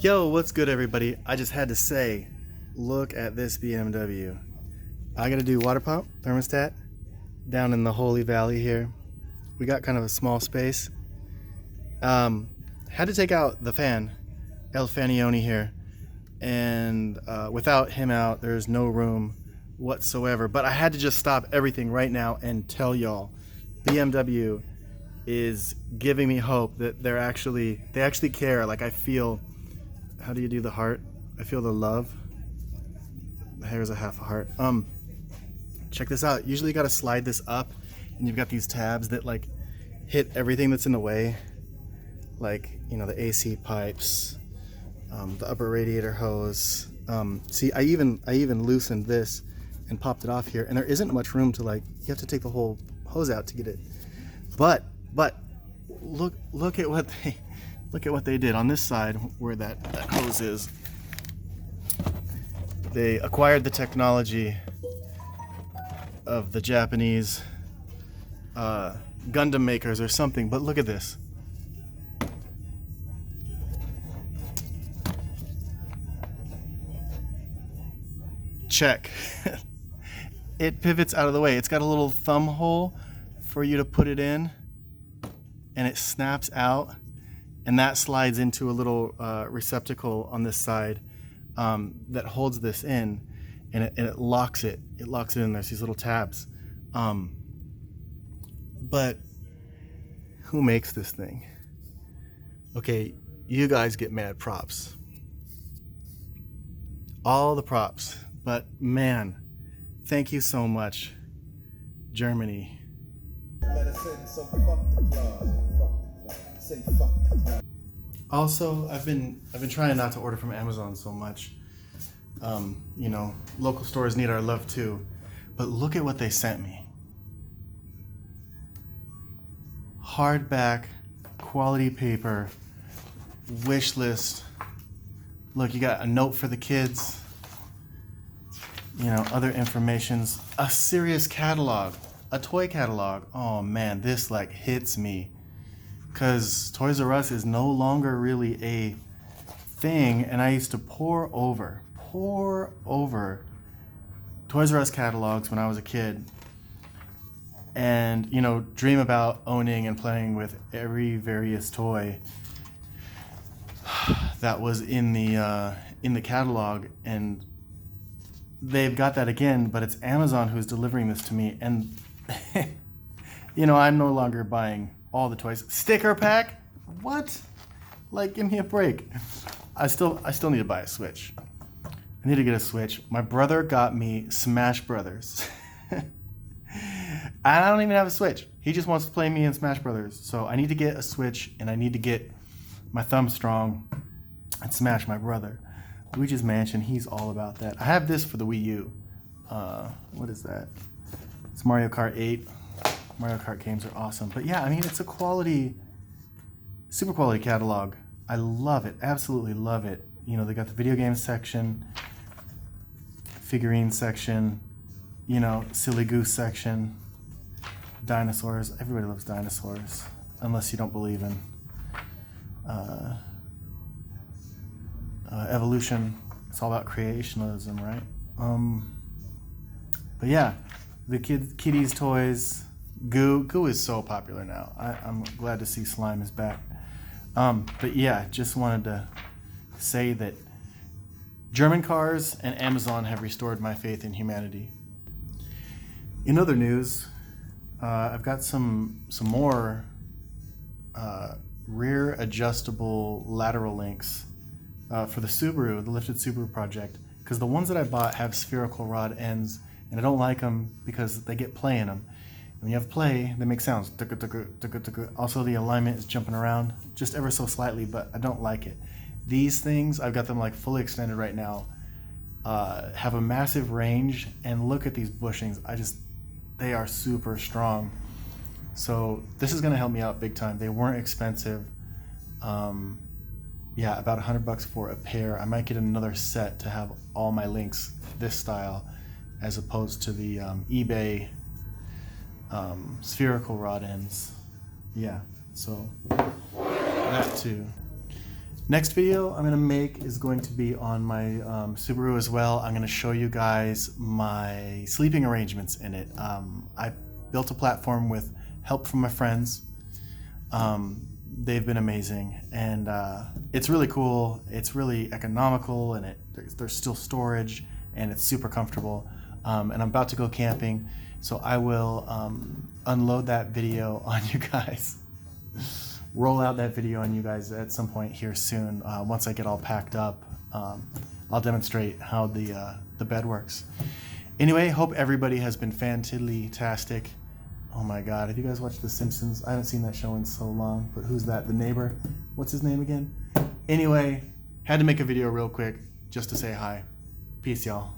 Yo, what's good everybody? I just had to say, look at this BMW. I gotta do water pump, thermostat, down in the Holy Valley here. We got kind of a small space. Had to take out the fan, El Fanioni here. And without him out, there's no room whatsoever. But I had to just stop everything right now and tell y'all, BMW is giving me hope that they actually care. Like I feel, how do you do the heart? I feel the love. Here's a half a heart. Check this out. Usually you gotta slide this up and you've got these tabs that like hit everything that's in the way. Like, you know, the AC pipes, the upper radiator hose. See, I even loosened this and popped it off here, and there isn't much room to, like, you have to take the whole hose out to get it. But look at what they did on this side where that hose is. They acquired the technology of the Japanese Gundam makers or something, but look at this. Check. It pivots out of the way. It's got a little thumb hole for you to put it in, and it snaps out, and that slides into a little receptacle on this side that holds this in, and it locks it. It locks it in. There's these little tabs. But who makes this thing? Okay, you guys get mad props. All the props. But man, thank you so much, Germany. Also, I've been trying not to order from Amazon so much. You know, local stores need our love too. But look at what they sent me. Hardback, quality paper, wish list. Look, you got a note for the kids. You know, other informations, a serious catalog, a toy catalog. Oh man, this like hits me, because Toys R Us is no longer really a thing, and I used to pour over Toys R Us catalogs when I was a kid, and you know, dream about owning and playing with every various toy that was in the catalog. And they've got that again, but it's Amazon who's delivering this to me, and you know, I'm no longer buying all the toys. Sticker pack? What? Like, give me a break. I still need to buy a Switch. I need to get a Switch. My brother got me Smash Brothers. I don't even have a Switch. He just wants to play me in Smash Brothers. So I need to get a Switch, and I need to get my thumb strong and smash my brother. Luigi's Mansion, he's all about that. I have this for the Wii U. What is that? It's Mario Kart 8. Mario Kart games are awesome. But yeah, I mean, it's a quality, super quality catalog. I love it, absolutely love it. You know, they got the video game section, figurine section, you know, silly goose section, dinosaurs. Everybody loves dinosaurs, unless you don't believe in evolution. It's all about creationism, right? But yeah, the kiddies toys. Goo is so popular now. I'm glad to see slime is back. But yeah, just wanted to say that German cars and Amazon have restored my faith in humanity. In other news, I've got some more rear adjustable lateral links for the Subaru, the lifted Subaru project, because the ones that I bought have spherical rod ends, and I don't like them because they get play in them. When you have play, they make sounds. Also, the alignment is jumping around just ever so slightly, but I don't like it. These things, I've got them like fully extended right now, have a massive range, and look at these bushings. They are super strong. So this is gonna help me out big time. They weren't expensive. Yeah, about $100 for a pair. I might get another set to have all my links this style, as opposed to the eBay spherical rod ends. Yeah, so that too. Next video I'm gonna make is going to be on my Subaru as well. I'm gonna show you guys my sleeping arrangements in it. I built a platform with help from my friends. They've been amazing, and it's really cool. It's really economical, and there's still storage, and it's super comfortable. And I'm about to go camping, so I will unload that video on you guys. Roll out that video on you guys at some point here soon. Once I get all packed up, I'll demonstrate how the bed works. Anyway, hope everybody has been fantastic. Oh my God, have you guys watched The Simpsons? I haven't seen that show in so long, but who's that? The neighbor? What's his name again? Anyway, had to make a video real quick just to say hi. Peace, y'all.